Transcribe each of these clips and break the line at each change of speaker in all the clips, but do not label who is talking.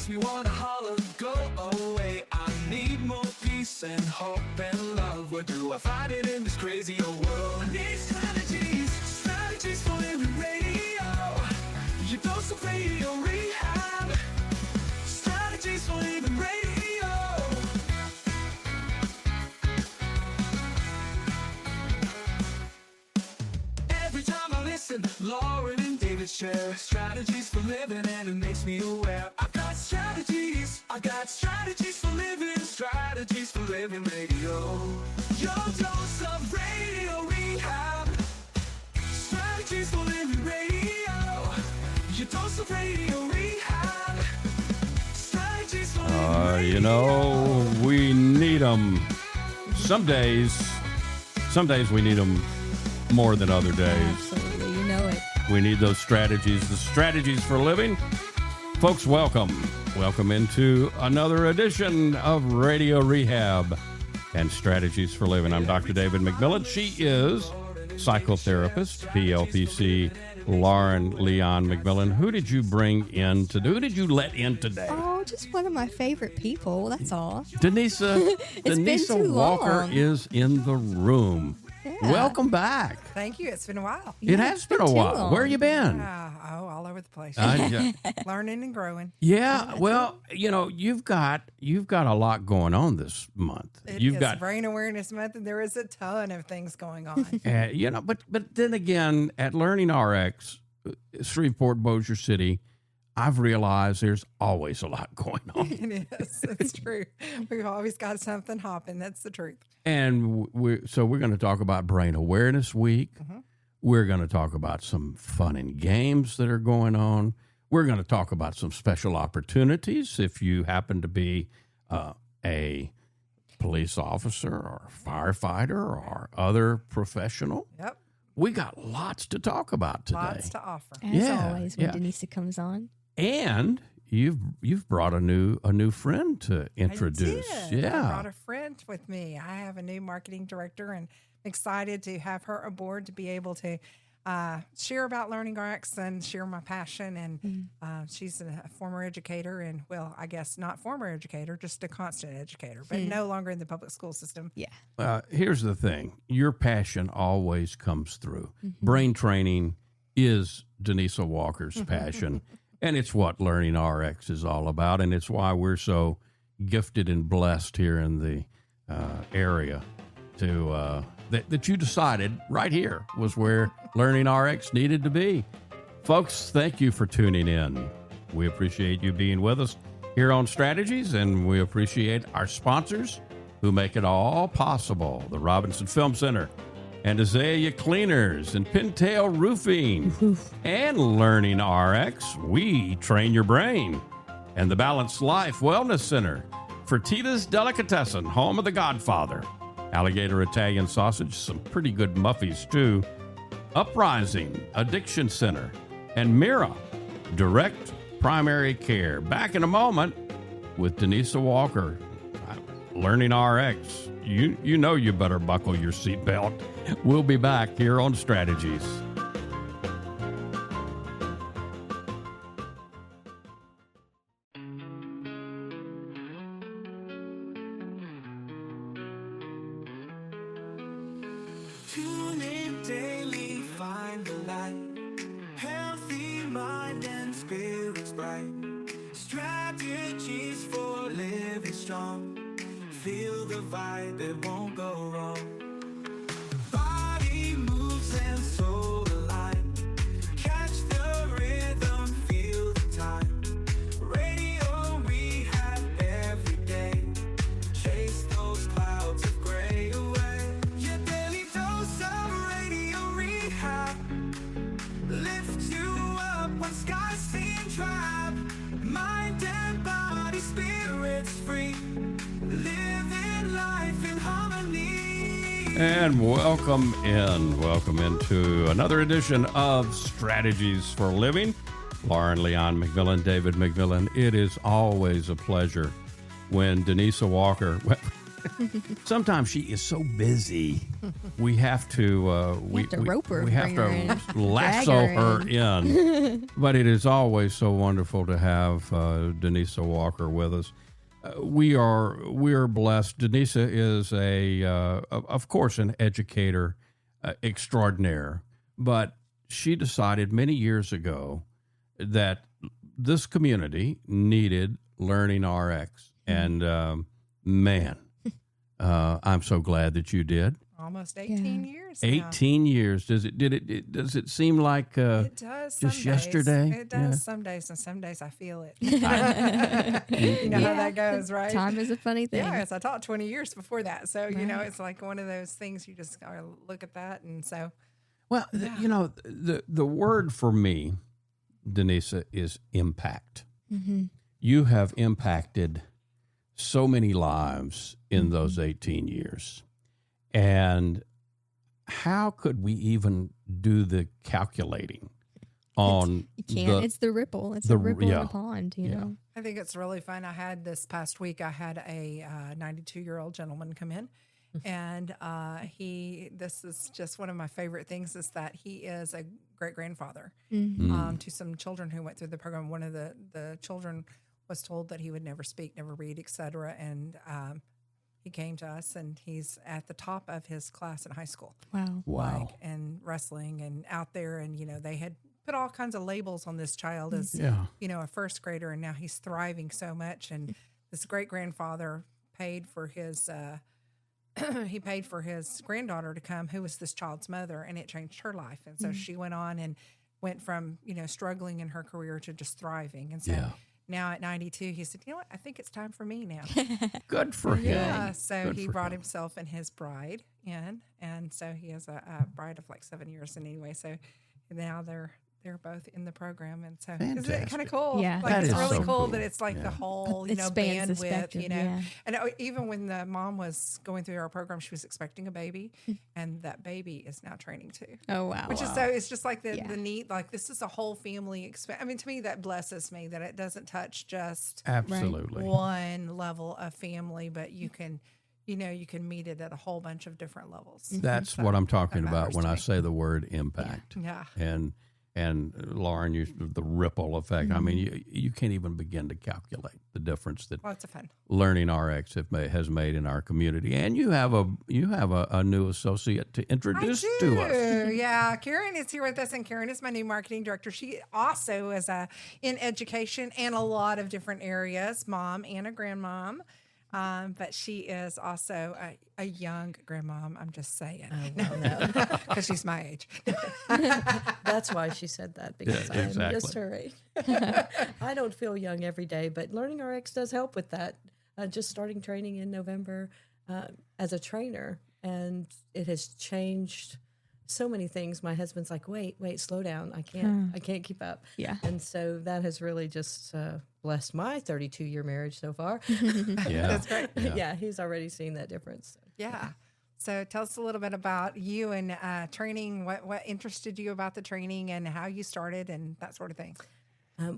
makes me wanna holler, go away. I need more peace and hope and love. Where do I find it in this crazy old world? I need strategies, strategies for living radio. Your dose of radio rehab. Strategies for living radio. Every time I listen, Lauren and David share strategies for living, and it makes me aware. I've got strategies for living, strategies for living radio. Your dose of radio rehab. Strategies for living radio. Your dose of radio rehab. Strategies for living radio.
You know, we need them. Some days we need them more than other days.
Absolutely, you know it.
We need those strategies, the strategies for living. Folks, welcome. Welcome into another edition of Radio Rehab and Strategies for Living. I'm Dr. David McMillian. She is psychotherapist, PLPC, Lauren Leon McMillian. Who did you bring in today? Who did you let in today?
Oh, just one of my favorite people, that's all.
Donesa Walker is in the room.
Yeah.
Welcome back.
Thank you. It's been a while.
It has been a while. Where you been?
All over the place.
Yeah.
Learning and growing.
Yeah. Well, you know, you've got a lot going on this month.
You've got Brain Awareness Month, and there is a ton of things going on.
You know, but then again, at LearningRx, Shreveport, Bossier City, I've realized there's always a lot going on.
It is. It's true. We've always got something hopping. That's the truth.
And we're going to talk about Brain Awareness Week. Mm-hmm. We're going to talk about some fun and games that are going on. We're going to talk about some special opportunities if you happen to be a police officer or a firefighter or other professional.
Yep.
We got lots to talk about today.
Lots to offer.
As always when Donesa comes on.
And you've brought a new friend to introduce.
I did.
Yeah.
I brought a friend with me. I have a new marketing director, and I'm excited to have her aboard to be able to share about LearningRx and share my passion. And she's a former educator, and well, I guess not former educator, just a constant educator, but no longer in the public school system.
Yeah.
Here's the thing. Your passion always comes through. Mm-hmm. Brain training is Donesa Walker's passion. And it's what LearningRx is all about, and it's why we're so gifted and blessed here in the area to that you decided right here was where LearningRx needed to be. Folks, thank you for tuning in. We appreciate you being with us here on Strategies, and we appreciate our sponsors who make it all possible. The Robinson Film Center, and Azalea Cleaners, and Pintail Roofing, and LearningRx. We train your brain. And the Balanced Life Wellness Center, Fertitta's Delicatessen, home of the Godfather, Alligator Italian Sausage, some pretty good muffies too, Uprising Addiction Center, and Mira Direct Primary Care. Back in a moment with Donesa Walker, LearningRx. You know you better buckle your seatbelt. We'll be back here on Strategies.
Tune in daily, find the light. Healthy mind and spirits bright. Strategies for living strong. Feel the vibe, it won't go wrong. Body moves and soul align. Catch the rhythm, feel the time. Radio rehab every day. Chase those clouds of gray away. Your daily dose of radio rehab. Lift you up when skies seem drab. Mind and body, spirits free. Living life in harmony.
And welcome into another edition of Strategies for Living. Lauren Leon McMillian, David McMillian. It is always a pleasure when Donesa Walker, Sometimes she is so busy, we have to
rope her,
we have
bring her in,
to lasso
drag
her
her
in. But it is always so wonderful to have Donesa Walker with us. We are blessed. Donesa is of course, an educator extraordinaire, but she decided many years ago that this community needed LearningRx, and man, I'm so glad that you did.
Almost 18 years.
18 years. Does it seem like
It does.
just
Some
yesterday?
days. It does
Yeah.
some days, and some days I feel it. You know how that goes, right?
Time is a funny thing.
Yes, I taught 20 years before that. So, it's like one of those things you just gotta look at that. And so,
Well, the word for me, Donesa, is impact.
Mm-hmm.
You have impacted so many lives in those 18 years. And how could we even do the calculating on
You can't. It's the ripple. It's a ripple in
yeah.
the pond, you know.
I think it's really fun. I had this past week, I had a 92-year-old gentleman come in. And this is just one of my favorite things, is that he is a great-grandfather to some children who went through the program. One of the children was told that he would never speak, never read, etc. And he came to us, and he's at the top of his class in high school.
Wow.
And wrestling and out there. And, they had put all kinds of labels on this child as, a first grader, and now he's thriving so much. And this great-grandfather paid for his he paid for his granddaughter to come, who was this child's mother, and it changed her life. And so she went on and went from, struggling in her career to just thriving. And so now at 92, he said, you know what, I think it's time for me now.
Good for him.
Yeah, so
Good
he
for
brought
him.
himself and his bride in, and so he has a bride of like 7 years. And anyway, so now they're both in the program, and so isn't it kind
Fantastic.
of cool?
Yeah.
Like
That
it's
is
really
so
cool
cool.
that it's like the whole,
It spans the
bandwidth,
spectrum, yeah.
And even when the mom was going through our program, she was expecting a baby, and that baby is now training too.
Oh, wow.
Which is so, it's just like the
Yeah.
neat, like this is a whole family. I mean, to me, that blesses me that it doesn't touch just
Absolutely.
one level of family, but you can meet it at a whole bunch of different levels.
That's
So
what I'm talking
that
about
matters
when
to
I
me.
say the word impact.
Yeah.
And Lauren used the ripple effect. I mean, you can't even begin to calculate the difference that
Lots of fun.
LearningRx has made in our community. And you have a new associate to introduce to us.
Yeah, Caren is here with us, and Caren is my new marketing director. She also is in education and a lot of different areas, mom and a grandmom. But she is also a young grandmom. I'm just saying, because she's my age.
That's why she said that, because
Yeah,
I'm just her age. I don't feel young every day, but LearningRx does help with that. Just starting training in November as a trainer, and it has changed so many things. My husband's like, wait, slow down. I can't keep up.
Yeah.
And so that has really just blessed my 32-year marriage so far.
Yeah.
That's great.
Yeah, he's already seen that difference.
Yeah. So tell us a little bit about you and training. What interested you about the training, and how you started, and that sort of thing.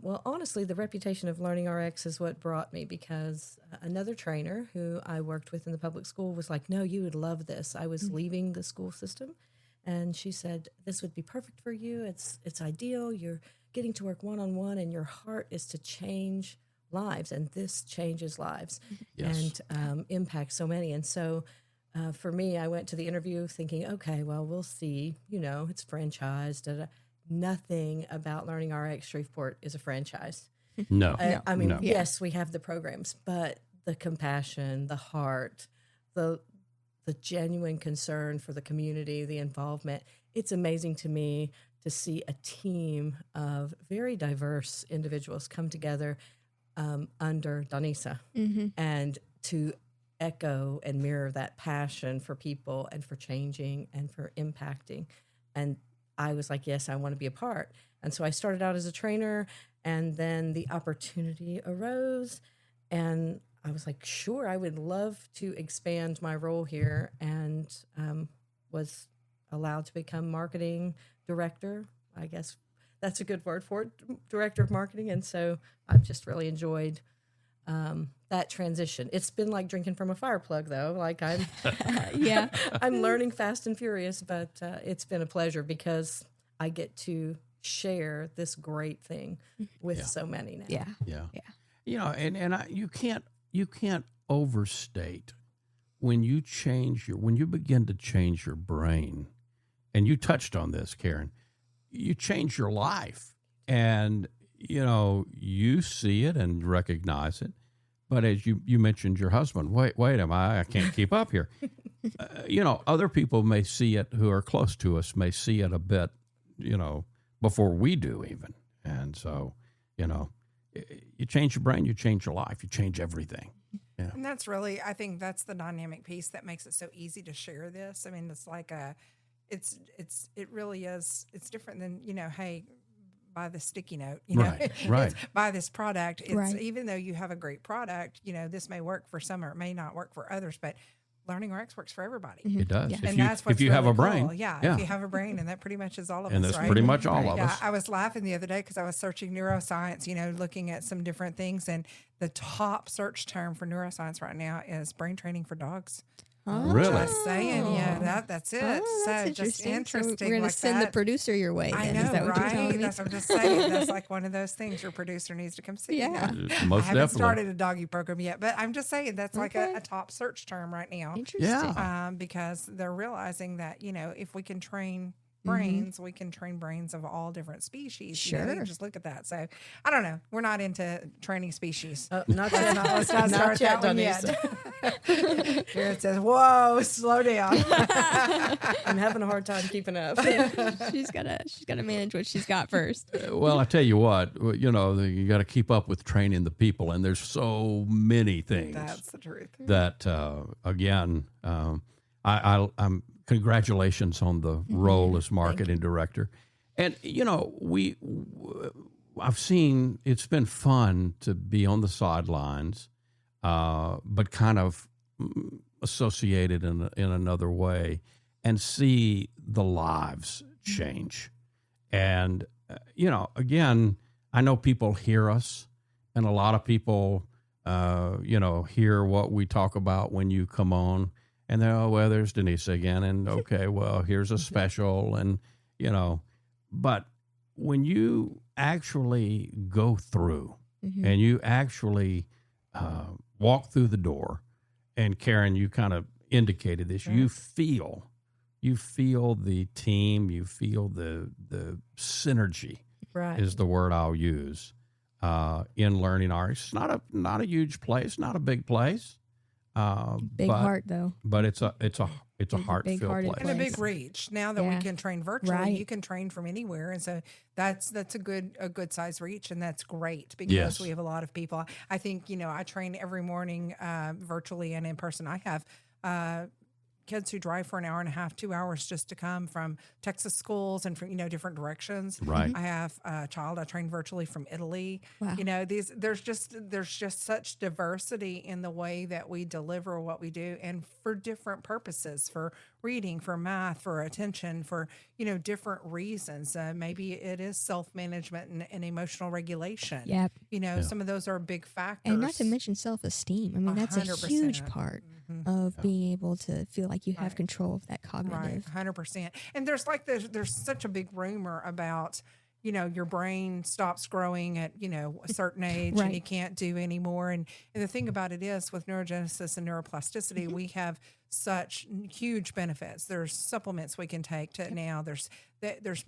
Well, honestly, the reputation of LearningRx is what brought me, because another trainer who I worked with in the public school was like, no, you would love this. I was leaving the school system, and she said, this would be perfect for you. It's ideal. You're getting to work one-on-one, and your heart is to change lives, and this changes lives
Yes.
and impacts so many. And so for me, I went to the interview thinking, okay, well, we'll see. It's franchised. Nothing about LearningRx Shreveport is a franchise.
No.
I mean,
no.
yes, we have the programs, but the compassion, the heart, the genuine concern for the community, the involvement. It's amazing to me to see a team of very diverse individuals come together under Donesa and to echo and mirror that passion for people and for changing and for impacting. And I was like, yes, I want to be a part. And so I started out as a trainer, and then the opportunity arose, and I was like, sure, I would love to expand my role here, and was allowed to become marketing director. I guess that's a good word for it, director of marketing. And so I've just really enjoyed that transition. It's been like drinking from a fire plug, though. Like I'm,
Yeah.
I'm learning fast and furious, but it's been a pleasure because I get to share this great thing with so many now.
Yeah.
Yeah.
Yeah.
You know, you can't overstate when you begin to change your brain, and you touched on this, Caren, you change your life, and you know, you see it and recognize it. But as you mentioned your husband, wait, I can't keep up here. You know, other people may see it who are close to us, may see it a bit, you know, before we do even. And so, you know, you change your brain, you change your life, you change everything. Yeah.
And that's really, I think that's the dynamic piece that makes it so easy to share this. I mean, it's like it really is, it's different than, you know, hey, buy the sticky note, you know,
Right.
buy this product. It's
Right.
even though you have a great product, you know, this may work for some or it may not work for others, but LearningRx works for everybody.
It does.
Yeah.
If
And
you,
that's what's
if you have
really
a brain.
cool. Yeah,
Yeah.
if you have a brain, and that pretty much is all of
And
us,
that's
right?
pretty much all of
Yeah,
us.
I was laughing the other day because I was searching neuroscience, you know, looking at some different things, and the top search term for neuroscience right now is brain training for dogs.
Really?
Just saying, yeah, that's it.
Oh,
so
that's
just
interesting.
interesting.
So we're going
like
to send
that.
the producer your way.
I
Then.
know,
Is that what you're telling
right?
me?
That's what I'm just saying. That's like one of those things your producer needs to come see.
Yeah.
You know? I
Most
haven't
definitely.
started a doggy program yet, but I'm just saying that's like
Okay.
a top search term right now.
Interesting.
Yeah.
Because they're realizing that, you know, if we can train brains, we can train brains of all different species. You know, you
Sure.
just look at that. So I don't know. We're not into training species.
Not yet.
Let's not
Not
start
yet,
that one yet. Here it says, whoa, slow down.
I'm having a hard time keeping up.
she's gotta manage what she's got first.
Well, I tell you what, you know, you got to keep up with training the people, and there's so many things
That's the truth.
that, again, I'm congratulations on the role as marketing director. And, you know, I've seen, it's been fun to be on the sidelines, but kind of associated in another way, and see the lives change. And, you know, again, I know people hear us, and a lot of people, you know, hear what we talk about when you come on, and they're, oh, well, there's Donesa again, and okay, well, here's a special, and, you know, but when you actually go through and you actually walk through the door, and Caren, you kind of indicated this, you feel the team, you feel the synergy
Right.
is the word I'll use in LearningRx. It's not a huge place, not a big place,
Big
but,
heart though.
but it's a
It's a
heart-filled
big-hearted
place.
And a
place.
big reach. Now that
Yeah.
we can train virtually,
Right.
you can train from anywhere, and so that's a good size reach, and that's great because
Yes.
we have a lot of people. I think, you know, I train every morning virtually and in person. I have kids who drive for an hour and a half, 2 hours just to come from Texas schools and from, you know, different directions.
Right.
I have a child I train virtually from Italy.
Wow.
You know, there's just such diversity in the way that we deliver what we do, and for different purposes, for reading, for math, for attention, for, you know, different reasons. Maybe it is self-management and emotional regulation.
Yep.
You know, some of those are big factors.
And not to mention self-esteem. I mean, that's a
100%.
huge part of being able to feel like you have control of that
Right,
cognitive.
100%. And there's such a big rumor about, you know, your brain stops growing at, you know, a certain age and
Right.
you can't do anymore. And the thing about it is, with neurogenesis and neuroplasticity, we have such huge benefits. There's supplements we can take to now. There's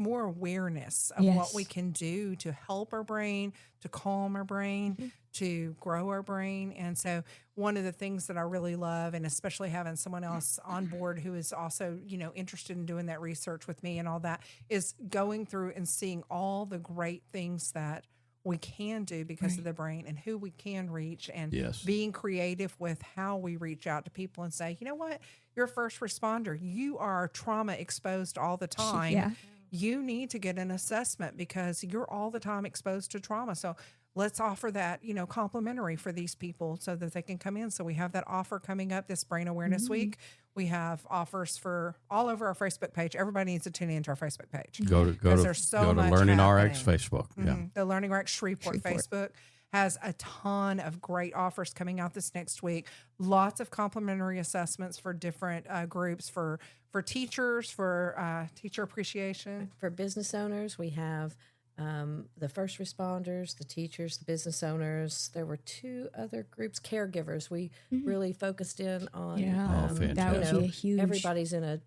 more awareness of what
Yes.
we can do to help our brain, to calm our brain, to grow our brain. And so one of the things that I really love, and especially having someone else on board who is also, you know, interested in doing that research with me and all that, is going through and seeing all the great things that we can do because of the brain and who we can reach, and
Yes.
being creative with how we reach out to people and say, you know what, you're a first responder. You are trauma exposed all the time.
Yeah.
You need to get an assessment because you're all the time exposed to trauma. So let's offer that, you know, complimentary for these people so that they can come in. So we have that offer coming up this Brain Awareness Week. We have offers for all over our Facebook page. Everybody needs to tune into our Facebook page.
Go to
Because there's so
go to
much
LearningRx
happening.
Facebook. Yeah.
The LearningRx Shreveport
Shreveport.
Facebook has a ton of great offers coming out this next week. Lots of complimentary assessments for different groups, for teachers, for teacher appreciation.
For business owners, we have the first responders, the teachers, the business owners. There were 2 other groups, caregivers. We really focused in on.
Yeah,
Oh,
that would be a huge.
Everybody's in a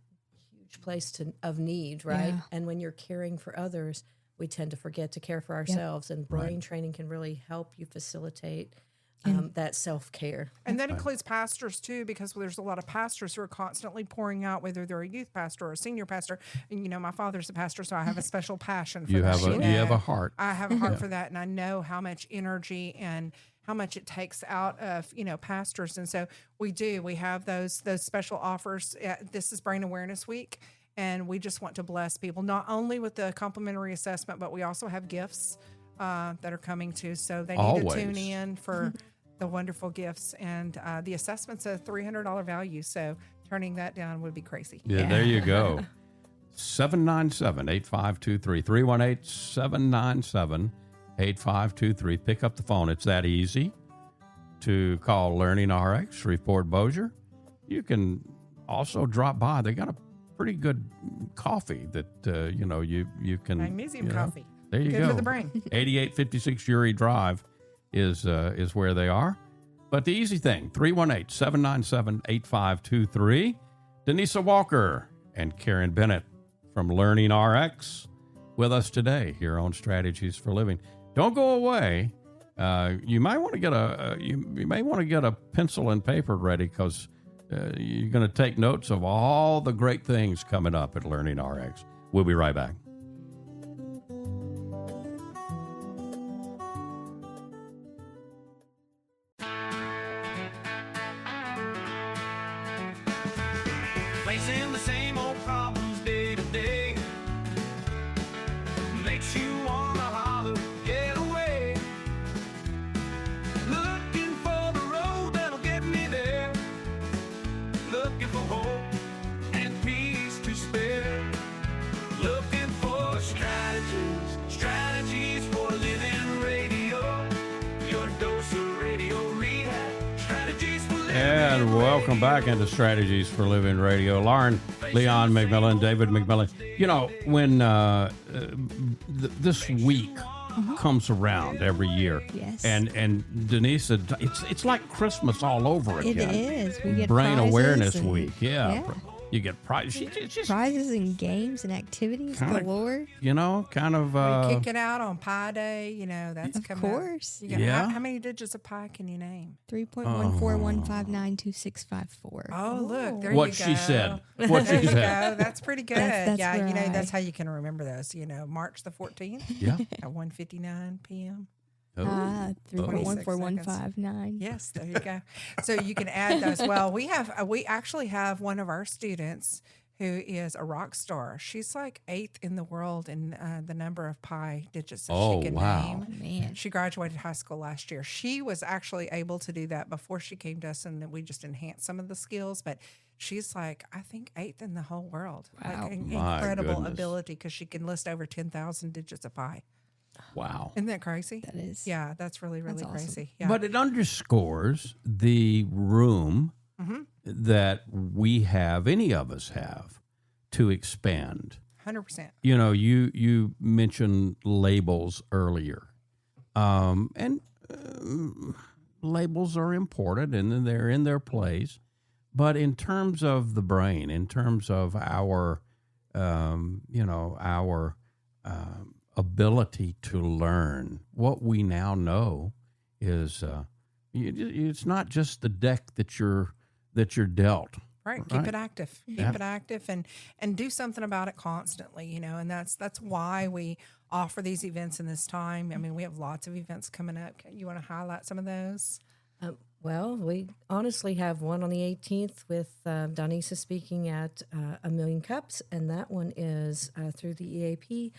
huge place of need, right?
Yeah.
And when you're caring for others, we tend to forget to care for ourselves. And brain training can really help you facilitate that self-care.
And that includes pastors too, because there's a lot of pastors who are constantly pouring out, whether they're a youth pastor or a senior pastor. And you know, my father's a pastor, so I have a special passion for
You
that.
have a heart.
I have a heart for that, and I know how much energy and how much it takes out of pastors. And so we have those special offers. This is Brain Awareness Week, and we just want to bless people not only with the complimentary assessment, but we also have gifts that are coming too. So they need to tune in for the wonderful gifts, and the assessment's a $300 value. So turning that down would be crazy.
Yeah, there you go. 797-8523, 318-797-8523. Pick up the phone. It's that easy to call LearningRx, Shreveport Bossier. You can also drop by. They got a pretty good coffee that, you can.
Magnesium coffee.
There you
Good
go.
for the brain.
8856 Uri Drive is where they are. But the easy thing, 318-797-8523. Donesa Walker and Caren Bennett from LearningRx with us today here on Strategies for Living. Don't go away. You might want to get a pencil and paper ready, because you're going to take notes of all the great things coming up at LearningRx. We'll be right back.
Facing the same old problems day to day makes you wanna holler, get away. Looking for the road that'll get me there. Looking for hope and peace to spare. Looking for strategies for living radio. Your dose of radio rehab, strategies for living.
And welcome back into Strategies for Living Radio. Leon McMillian, David McMillian. You know, when this week comes around every year,
Yes.
and Donesa, it's like Christmas all over
It
again.
is. We get
Brain
prizes
Awareness
and-
Week. Yeah.
yeah.
You get prizes. Just,
Prizes and games and activities
Kinda-
galore.
kind of.
We kick it out on Pie Day. That's
Of
coming up.
course.
You got,
Yeah.
how many digits of pi can you name?
3.14159264.
Oh, look, there
what
you go.
she said. What
There
she
you
said.
go. That's pretty good.
That's
yeah,
right.
that's how you can remember those. March the 14th
Yeah.
at 1:59 p.m.
Oh.
3.141559.
Yes, there you go. So you can add those. Well, we actually have one of our students who is a rock star. She's like 8th in the world in the number of pi digits that
Oh,
she can
wow.
name.
Man.
She graduated high school last year. She was actually able to do that before she came to us, and then we just enhanced some of the skills. But she's like, I think 8th in the whole world.
Wow.
Like
My
incredible
goodness.
ability, because she can list over 10,000 digits of pi.
Wow.
Isn't that crazy?
That is.
Yeah, that's really, really
That's awesome.
crazy. Yeah.
But it underscores the room that we have, any of us have, to expand.
100%.
You mentioned labels earlier, and labels are important and they're in their place. But in terms of the brain, in terms of our ability to learn, what we now know is it's not just the deck that you're dealt.
Right.
Right.
Keep it active. Keep it active and do something about it constantly, and that's why we offer these events in this time. I mean, we have lots of events coming up. You want to highlight some of those?
Well, we honestly have one on the 18th with Donesa speaking at A Million Cups, and that one is through the EAP.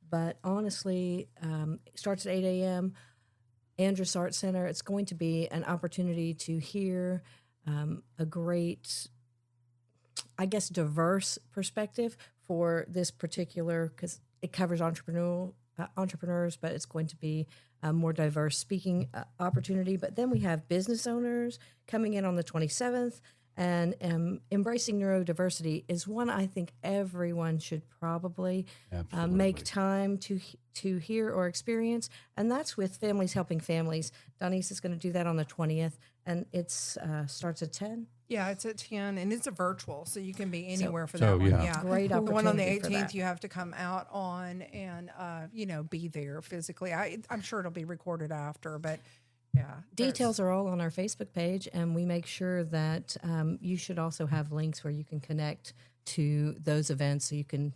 But honestly, it starts at 8 a.m. Andrus Art Center. It's going to be an opportunity to hear a great, I guess, diverse perspective for this particular, because it covers entrepreneurs, but it's going to be a more diverse speaking opportunity. But then we have business owners coming in on the 27th. And embracing neurodiversity is one I think everyone should probably make time to hear or experience. And that's with Families Helping Families. Donesa is going to do that on the 20th, and it starts at 10.
Yeah, it's at 10, and it's a virtual, so you can be anywhere for
so,
that one.
yeah.
Yeah,
Great
The one on the
opportunity for
18th,
that.
you have to come out on and be there physically. I'm sure it'll be recorded after, but yeah,
Details are all on our Facebook page, and we make sure that you should also have links where you can connect to those events so you can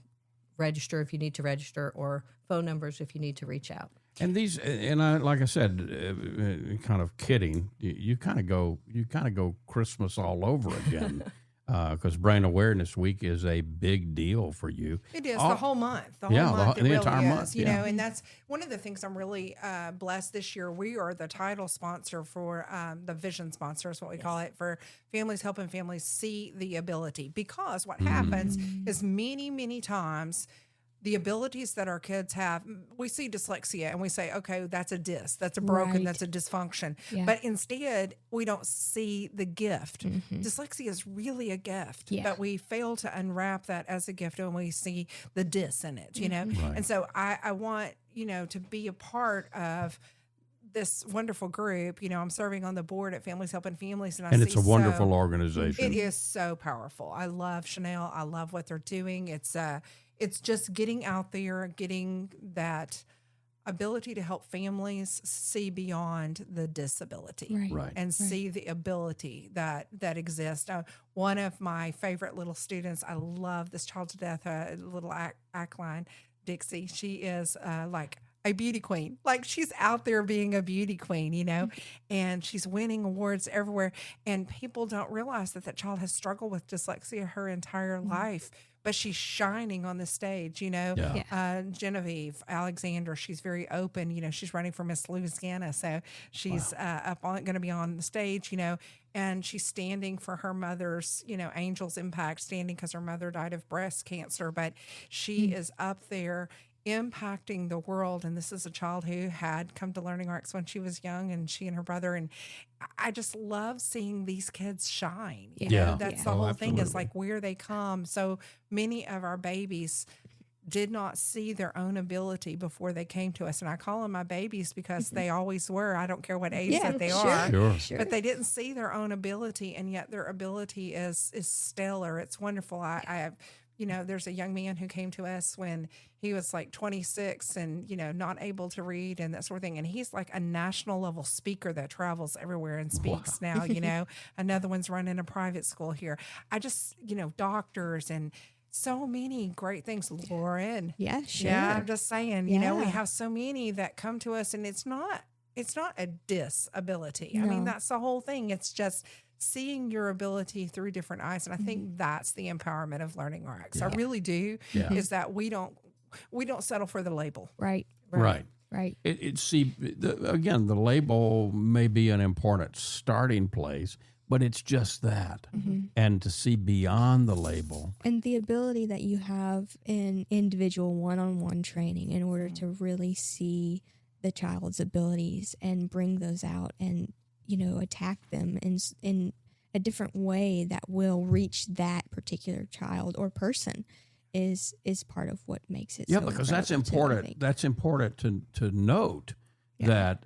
register if you need to register, or phone numbers if you need to reach out.
And these, and I, like I said, kind of kidding. You kind of go Christmas all over again, because Brain Awareness Week is a big deal for you.
It is the whole month. The whole
Yeah,
month.
the
It really
entire
is,
month,
You
yeah.
know, and that's one of the things I'm really blessed this year. We are the title sponsor for the vision sponsor is what we call it, for Families Helping Families See the Ability. Because what happens is many times the abilities that our kids have, we see dyslexia and we say, okay, that's a dys, that's a broken,
Right.
that's a dysfunction.
Yeah.
But instead, we don't see the gift. Dyslexia is really a gift,
Yeah.
but we fail to unwrap that as a gift when we see the dys in it, you know? And so I want, to be a part of this wonderful group. I'm serving on the board at Families Helping Families, and
And it's a wonderful organization.
It is so powerful. I love Chanel. I love what they're doing. It's just getting out there, getting that ability to help families see beyond the disability,
Right.
and see the ability that exists. One of my favorite little students, I love this child to death, little Ackline Dixie. She is like a beauty queen. Like, she's out there being a beauty queen, and she's winning awards everywhere. And people don't realize that child has struggled with dyslexia her entire life, but she's shining on the stage, Genevieve Alexander, she's very open, she's running for Miss Louisiana. So she's going to be on the stage, and she's standing for her mother's, Angel's Impact, standing because her mother died of breast cancer, but she is up there impacting the world. And this is a child who had come to LearningRx when she was young, and she and her brother. And I just love seeing these kids shine. You
Yeah.
know, that's the
Oh,
whole thing, is
absolutely.
like where they come. So many of our babies did not see their own ability before they came to us. And I call them my babies because they always were. I don't care what age
Yeah,
that they
sure.
are.
Sure.
But they didn't see their own ability, and yet their ability is stellar. It's wonderful. I have, there's a young man who came to us when he was like 26 and, not able to read and that sort of thing. And he's like a national level speaker that travels everywhere and speaks now, Another one's running a private school here. I just, doctors and so many great things. Lauren.
Yeah, sure.
Yeah, I'm just saying, we
Yeah.
have so many that come to us, and it's not a disability. I mean,
No.
that's the whole thing. It's just seeing your ability through different eyes. And I think that's the empowerment of LearningRx. I really do, is that we don't settle for the label.
Right.
Right.
Right.
Again, the label may be an important starting place, but it's just that. And to see beyond the label.
And the ability that you have in individual one-on-one training in order to really see the child's abilities and bring those out and, attack them in a different way that will reach that particular child or person is part of what makes it
Yeah,
so
because that's
incredible, too, I
important.
think.
That's important to note that,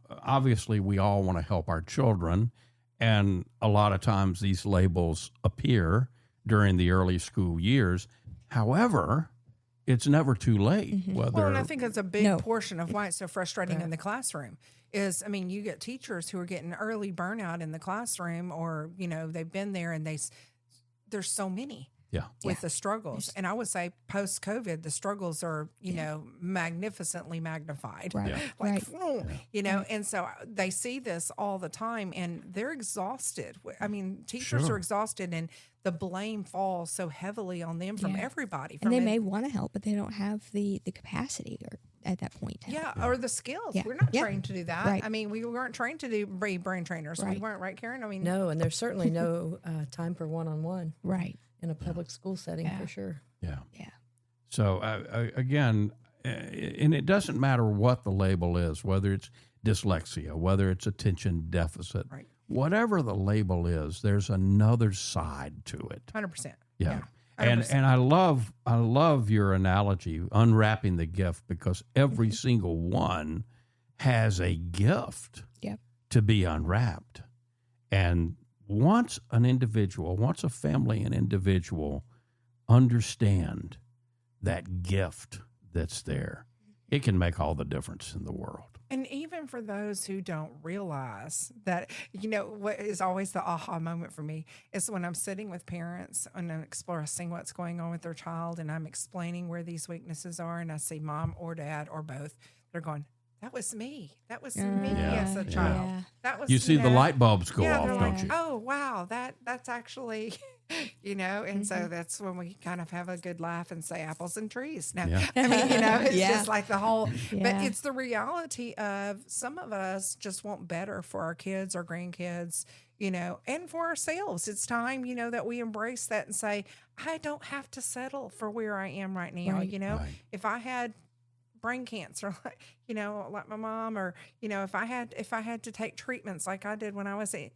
obviously we all want to help our children. And a lot of times these labels appear during the early school years. However, it's never too late.
Well, and I think that's a big
No.
portion of why it's so frustrating in the classroom is, you get teachers who are getting early burnout in the classroom, or, they've been there and there's so many.
Yeah.
With the struggles. And I would say post-COVID, the struggles are, magnificently magnified.
Right.
Yeah.
Right.
And so they see this all the time, and they're exhausted. Teachers
Sure.
are exhausted, and the blame falls so heavily on them from
Yeah.
everybody.
And they may want to help, but they don't have the capacity or at that point. to help.
or the skills.
Yeah.
We're not
Yeah.
trained to do that.
Right.
We weren't trained to be brain trainers. We
Right.
weren't, right, Caren?
No, and there's certainly no time for one-on-one
Right.
in a public school setting
Yeah.
for sure.
Yeah.
Yeah.
So again, and it doesn't matter what the label is, whether it's dyslexia, whether it's attention deficit,
Right.
whatever the label is, there's another side to it.
100%.
Yeah.
100%.
And I love your analogy, unwrapping the gift, because every single one has a gift
Yep.
to be unwrapped. And once a family and individual understand that gift that's there, it can make all the difference in the world.
And even for those who don't realize that, what is always the aha moment for me is when I'm sitting with parents and I'm expressing what's going on with their child and I'm explaining where these weaknesses are, and I see mom or dad or both, they're going, that was me. That was me as a child.
Yeah.
That was,
You see the light bulbs go
yeah,
off,
they're
don't
like,
you?
oh, wow, that's actually, and so that's when we kind of have a good laugh and say apples and trees. No,
Yeah.
I mean, it's
Yeah.
just like the whole, but
Yeah.
it's the reality of some of us just want better for our kids, our grandkids, and for ourselves. It's time, that we embrace that and say, I don't have to settle for where I am right now.
Right.
Right.
If I had brain cancer, like my mom, or if I had to take treatments like I did when I was in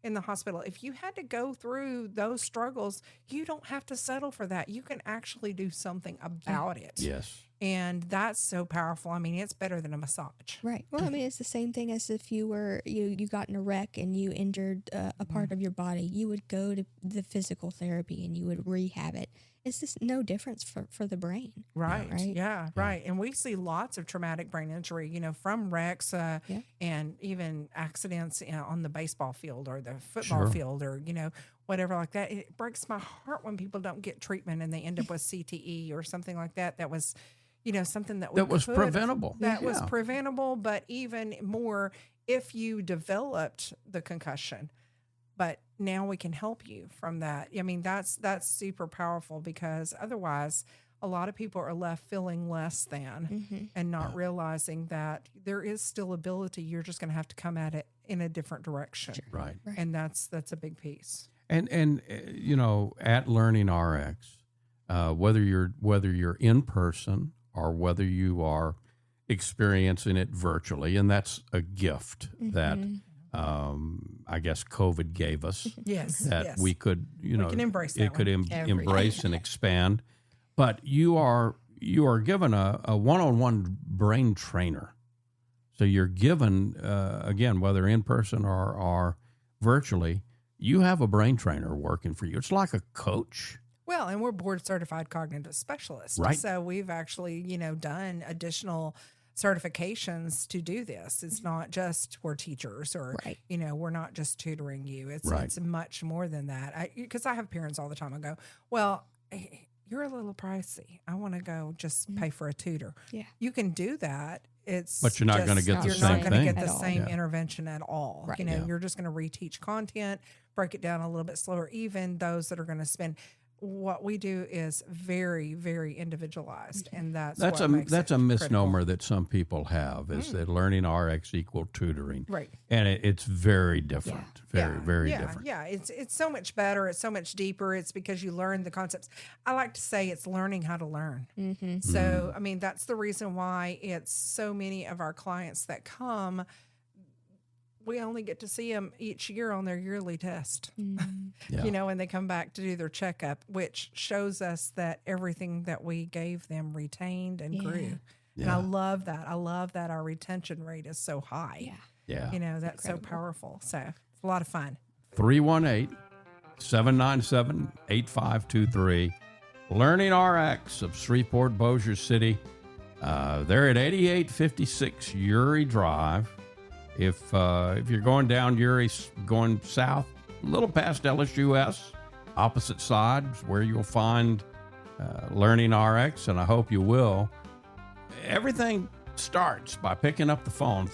in the hospital, if you had to go through those struggles, you don't have to settle for that. You can actually do something about it.
Yes.
And that's so powerful. I mean, it's better than a massage.
Right. Well, I mean, it's the same thing as if you got in a wreck and you injured a part of your body. You would go to the physical therapy and you would rehab it. It's just no difference for the brain.
Right.
Right.
Yeah. Right. And we see lots of traumatic brain injury, from wrecks and even accidents on the baseball field or the football
Sure.
field or, whatever like that. It breaks my heart when people don't get treatment and they end up with CTE or something like that. That was, something that
was
could-
preventable.
That was
Yeah.
preventable, but even more if you developed the concussion. But now we can help you from that. I mean, that's super powerful, because otherwise a lot of people are left feeling less than and not realizing that there is still ability. You're just going to have to come at it in a different direction.
Right.
And that's a big piece.
And at LearningRx, whether you're in person or whether you are experiencing it virtually, and that's a gift that I guess COVID gave us.
Yes.
That
yes.
we could,
can embrace that
it could
one.
embrace and expand. But you are given a one-on-one brain trainer. So you're given, again, whether in person or virtually, you have a brain trainer working for you. It's like a coach.
Well, and we're board certified cognitive specialists.
Right.
So we've actually, done additional certifications to do this. It's not just we're teachers or,
Right.
We're not just tutoring you. It's
Right.
it's much more than that. Because I have parents all the time. I go, well, you're a little pricey. I want to go just pay for a tutor.
Yeah.
You can do that.
But you're not gonna get the
you're
same
not going to
thing.
get the
At all.
same
Yeah.
intervention at all.
Right.
Yeah.
You're just going to reteach content, break it down a little bit slower. Even those that are going to spend, what we do is very, very individualized, and that's what makes
a
it
misnomer
critical.
that some people have, is that LearningRx equal tutoring,
Right.
and it's very different, very
yeah,
different.
Yeah, it's so much better. It's so much deeper. It's because you learn the concepts. I like to say it's learning how to learn. So, I mean, that's the reason why it's so many of our clients that come, we only get to see them each year on their yearly test,
Yeah.
and they come back to do their checkup, which shows us that everything that we gave them retained and grew. And
Yeah.
I love that. I love that our retention rate is so high.
Yeah.
Yeah.
That's so powerful. So it's a lot of fun.
318-797-8523. LearningRx of Shreveport, Bossier City. They're at 8856 Uri Drive. If you're going down Uri, going south, a little past LSUS, opposite side is where you'll find LearningRx, and I hope you will. Everything starts by picking up the phone,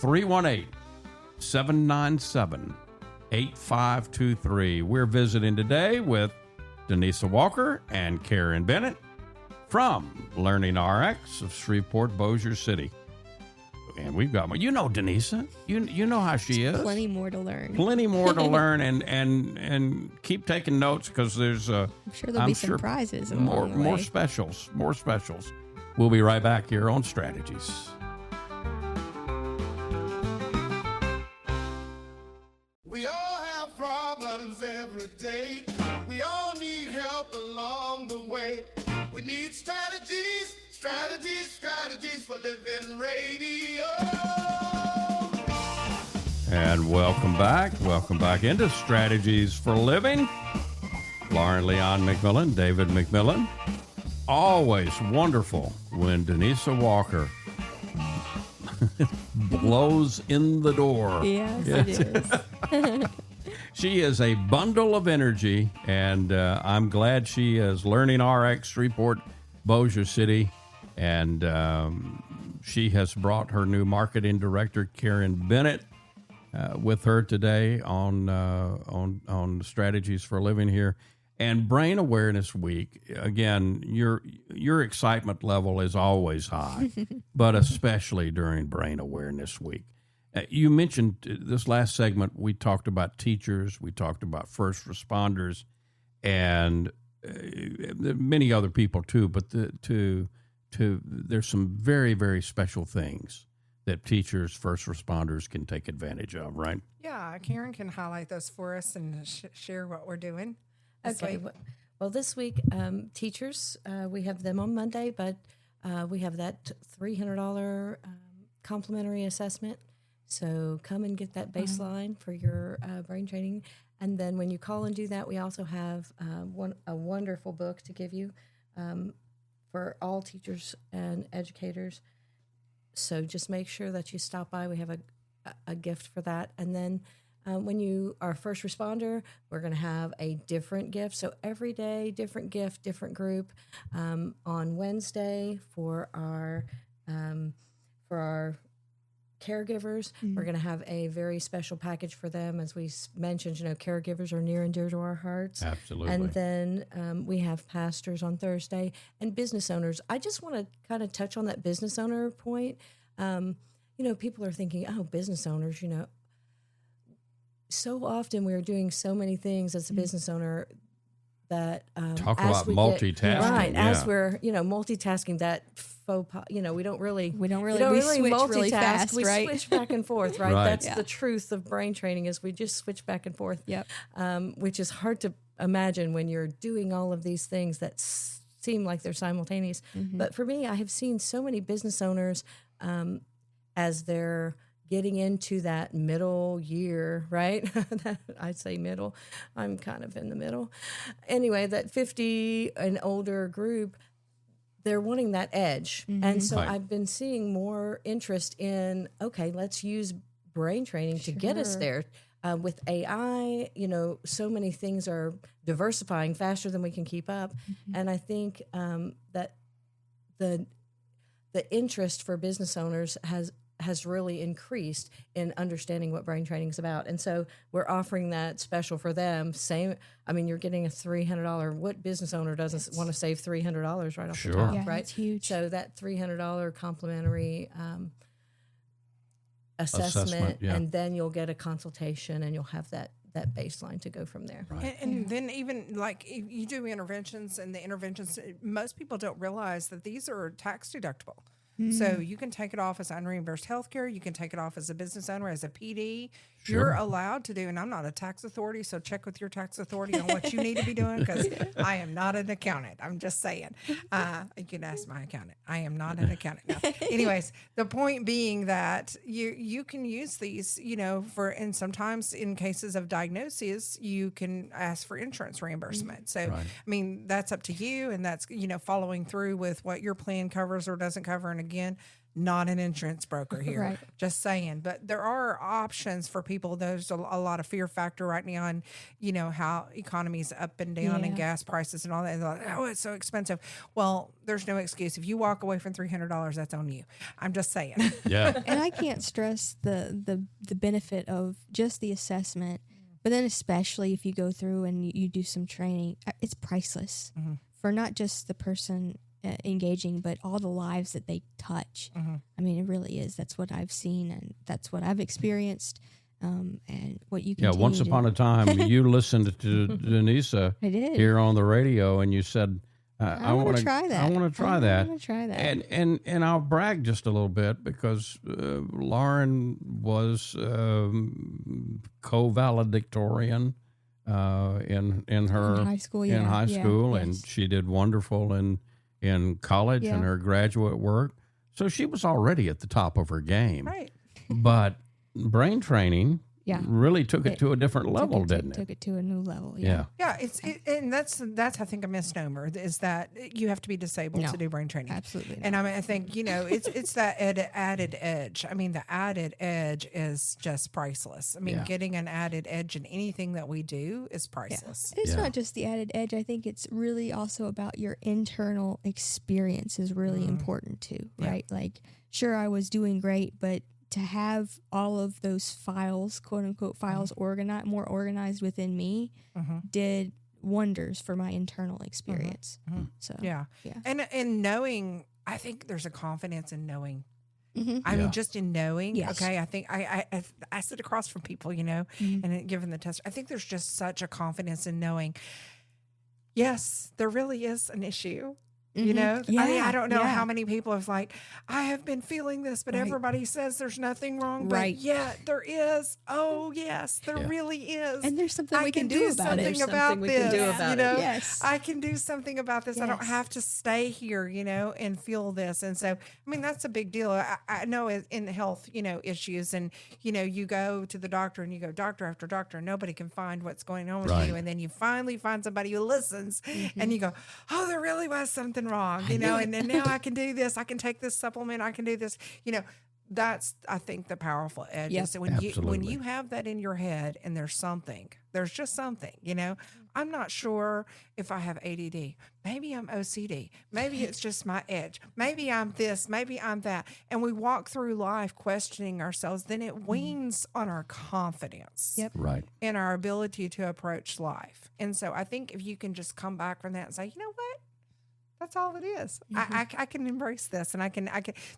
318-797-8523. We're visiting today with Donesa Walker and Caren Bennett from LearningRx of Shreveport, Bossier City. And we've got, Donesa, you know how she is.
Plenty more to learn.
Plenty more to learn, and keep taking notes, because there's
I'm sure there'll be some prizes along the
more
way.
specials. We'll be right back here on Strategies.
We all have problems every day. We all need help along the way. We need strategies, strategies, strategies for living radio.
And welcome back. Welcome back into Strategies for Living. Lauren Leon McMillian, David McMillian. Always wonderful when Donesa Walker blows in the door.
Yes, it is.
She is a bundle of energy, and I'm glad she is LearningRx Shreveport, Bossier City, and she has brought her new marketing director, Caren Bennett, with her today on Strategies for Living here. And Brain Awareness Week, again, your excitement level is always high, but especially during Brain Awareness Week. You mentioned this last segment, we talked about teachers, we talked about first responders, and many other people too, but there's some very, very special things that teachers, first responders can take advantage of, right?
Yeah, Caren can highlight those for us and share what we're doing.
Okay. Well, this week, teachers, we have them on Monday, but we have that $300 complimentary assessment. So come and get that baseline for your brain training. And then when you call and do that, we also have a wonderful book to give you for all teachers and educators. So just make sure that you stop by. We have a gift for that. And then when you are a first responder, we're going to have a different gift. So every day, different gift, different group. On Wednesday for our caregivers, we're going to have a very special package for them. As we mentioned, caregivers are near and dear to our hearts.
Absolutely.
And then we have pastors on Thursday and business owners. I just want to kind of touch on that business owner point. People are thinking, oh, business owners, so often we're doing so many things as a business owner that
talk about multitasking.
As we're multitasking, that faux pas, we don't really
We switch
multitask.
really fast,
we
right?
switch back and forth, right?
Right.
That's the truth of brain training, is we just switch back and forth.
Yep.
Which is hard to imagine when you're doing all of these things that seem like they're simultaneous. But for me, I have seen so many business owners as they're getting into that middle year, right? I'd say middle. I'm kind of in the middle. Anyway, that 50 and older group, they're wanting that edge. And so
Right.
I've been seeing more interest in, okay, let's use brain training to get us there. With AI, so many things are diversifying faster than we can keep up. And I think that the interest for business owners has really increased in understanding what brain training is about. And so we're offering that special for them. You're getting a $300. What business owner doesn't want to save $300 right off the top,
Yeah,
right?
that's huge.
So that $300 complimentary assessment,
yeah.
and then you'll get a consultation and you'll have that baseline to go from there.
Right.
And then even like if you do interventions, and the interventions, most people don't realize that these are tax deductible. So you can take it off as unreimbursed healthcare. You can take it off as a business owner, as a PD.
Sure.
You're allowed to do, and I'm not a tax authority, so check with your tax authority on what you need to be doing, because I am not an accountant. I'm just saying. You can ask my accountant. I am not an accountant. No. Anyways, the point being that you can use these, and sometimes in cases of diagnoses, you can ask for insurance reimbursement. So,
Right.
that's up to you, and that's, following through with what your plan covers or doesn't cover. And again, not an insurance broker here,
Right.
just saying. But there are options for people. There's a lot of fear factor right now on, how economy's up and down and
Yeah.
gas prices and all that. And they're like, oh, it's so expensive. Well, there's no excuse. If you walk away from $300, that's on you. I'm just saying.
Yeah.
And I can't stress the benefit of just the assessment, but then especially if you go through and you do some training, it's priceless for not just the person engaging, but all the lives that they touch. It really is. That's what I've seen, and that's what I've experienced, and what you can.
Once upon a time, you listened to Donesa
I did.
here on the radio, and you said,
I want to try that.
I want to try that.
I want to try that.
And I'll brag just a little bit because Lauren was co-valedictorian in her
high school,
in high school, and
yes.
she did wonderful in college and her graduate work. So she was already at the top of her game.
Right.
But brain training really took it to a different level, didn't it?
Took it to a new level.
Yeah.
Yeah, and that's I think a misnomer is that you have to be disabled to do brain training.
Absolutely not.
And I mean, I think it's that added edge. I mean, the added edge is just priceless. I mean, getting an added edge in anything that we do is priceless.
It's not just the added edge. I think it's really also about your internal experience is really important too, right? Like, sure, I was doing great, but to have all of those files, quote unquote files, more organized within me, did wonders for my internal experience. So
Yeah, and knowing, I think there's a confidence in knowing. I mean, just in knowing.
Yes.
Okay, I think I sit across from people, and given the test, I think there's just such a confidence in knowing. Yes, there really is an issue. I mean, I don't know how many people have like, I have been feeling this, but everybody says there's nothing wrong. But yeah, there is. Oh, yes, there really is.
And there's something we can do about
something
it.
There's
about
something we
this.
can do about it.
Yes.
I can do something about this. I don't
Yes.
have to stay here, and feel this. And so, I mean, that's a big deal. I know in health, issues, and, you go to the doctor and you go doctor after doctor, and nobody can find what's going on with you. And then you finally find somebody who listens and you go, oh, there really was something wrong, and then now I can do this. I can take this supplement. I can do this. That's, I think, the powerful edge.
Yep.
So when you have that in your head and there's just something, I'm not sure if I have ADD. Maybe I'm OCD. Maybe it's just my edge. Maybe I'm this. Maybe I'm that. And we walk through life questioning ourselves. Then it weans on our confidence.
Yep.
Right.
And our ability to approach life. And so I think if you can just come back from that and say, you know what? That's all it is. I can embrace this, and I can.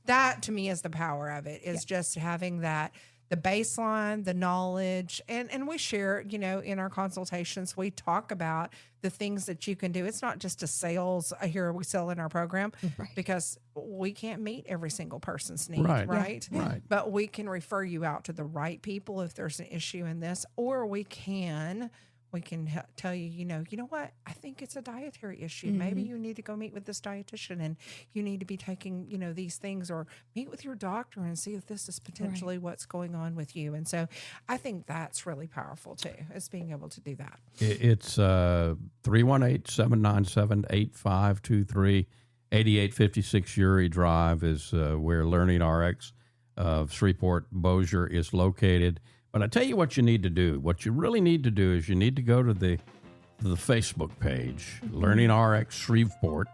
That to me is the power of it. Is just having that, the baseline, the knowledge, and we share. In our consultations, we talk about the things that you can do. It's not just a sales. Here we sell in our program, because we can't meet every single person's need, right?
Right.
But we can refer you out to the right people if there's an issue in this, or we can tell you, you know what, I think it's a dietary issue. Maybe you need to go meet with this dietitian, and you need to be taking, these things, or meet with your doctor and see if this is potentially what's going on with you. And so I think that's really powerful too, is being able to do that.
It's 318-797-8523. 8856 Uri Drive is where LearningRx of Shreveport Bossier is located. But I tell you what you need to do. What you really need to do is you need to go to the Facebook page, LearningRx Shreveport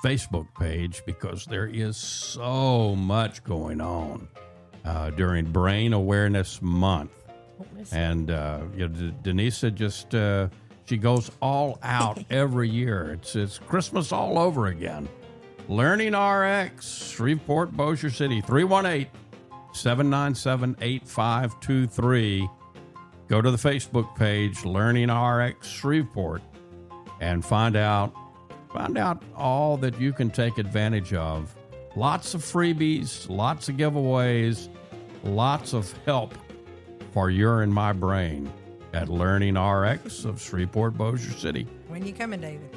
Facebook page, because there is so much going on during Brain Awareness Month. And Donesa just she goes all out every year. It's Christmas all over again. LearningRx Shreveport Bossier City, 318-797-8523. Go to the Facebook page, LearningRx Shreveport, and find out all that you can take advantage of. Lots of freebies, lots of giveaways, lots of help for your and my brain at LearningRx of Shreveport Bossier City.
When you coming, David?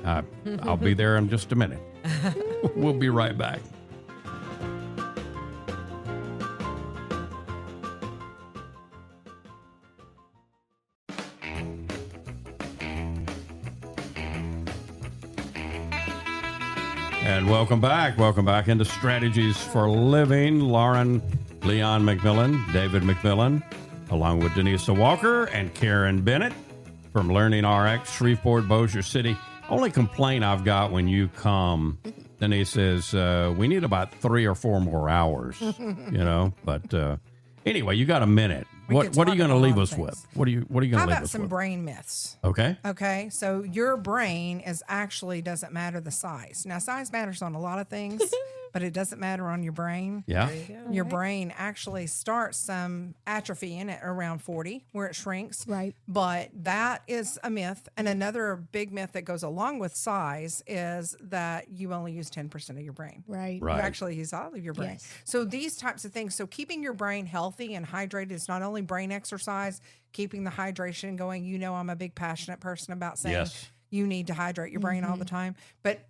I'll be there in just a minute. We'll be right back. And welcome back. Welcome back into Strategies for Living. Lauren, Leon McMillian, David McMillian, along with Donesa Walker and Caren Bennett from LearningRx, Shreveport, Bossier City. Only complaint I've got when you come, Donesa, is we need about 3 or 4 more hours, But anyway, you got a minute. What are you going to leave us with? What are you going to
How
leave
about
us
some
with?
brain myths?
Okay.
Okay, so your brain doesn't matter the size. Now, size matters on a lot of things, but it doesn't matter on your brain.
Yeah.
Your brain actually starts some atrophy in it around 40 where it shrinks.
Right.
But that is a myth. And another big myth that goes along with size is that you only use 10% of your brain.
Right.
Right.
You actually use all of your brain.
Yes.
So these types of things. So keeping your brain healthy and hydrated is not only brain exercise, keeping the hydration going. You know, I'm a big passionate person about saying
Yes.
you need to hydrate your brain all the time. But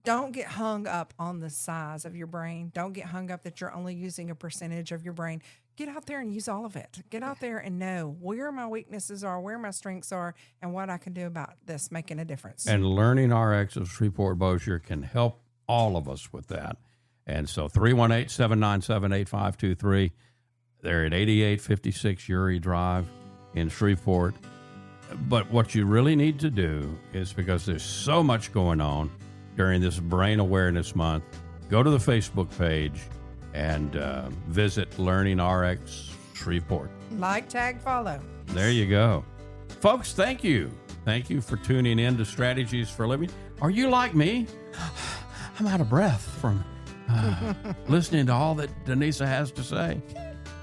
don't get hung up on the size of your brain. Don't get hung up that you're only using a percentage of your brain. Get out there and use all of it. Get out there and know where my weaknesses are, where my strengths are, and what I can do about this, making a difference.
And LearningRx of Shreveport-Bossier can help all of us with that. And so 318-797-8523. They're at 8856 Uri Drive in Shreveport. But what you really need to do is, because there's so much going on during this Brain Awareness Month, go to the Facebook page and visit LearningRx Shreveport.
Like, tag, follow.
There you go. Folks, thank you. Thank you for tuning in to Strategies for Living. Are you like me? I'm out of breath from listening to all that Donesa has to say.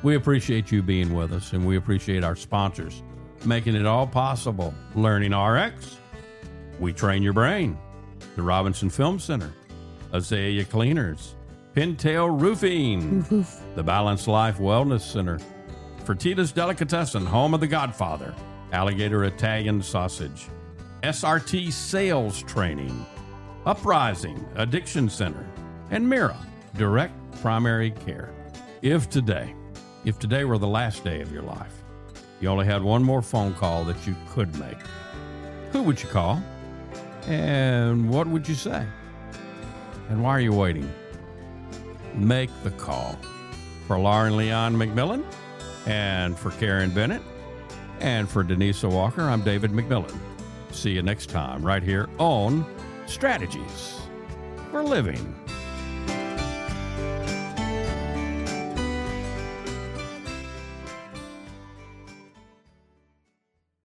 We appreciate you being with us, and we appreciate our sponsors making it all possible. LearningRx, We Train Your Brain, the Robinson Film Center, Azalea Cleaners, Pintail Roofing, the Balanced Life Wellness Center, Fertitta's Delicatessen, home of the Godfather, Alligator Italian Sausage, SRT Sales Training, Uprising Addiction Center, and Mira Direct Primary Care. If today were the last day of your life, you only had one more phone call that you could make, who would you call? And what would you say? And why are you waiting? Make the call. For Lauren Leon McMillian, and for Caren Bennett, and for Donesa Walker, I'm David McMillian. See you next time right here on Strategies for Living.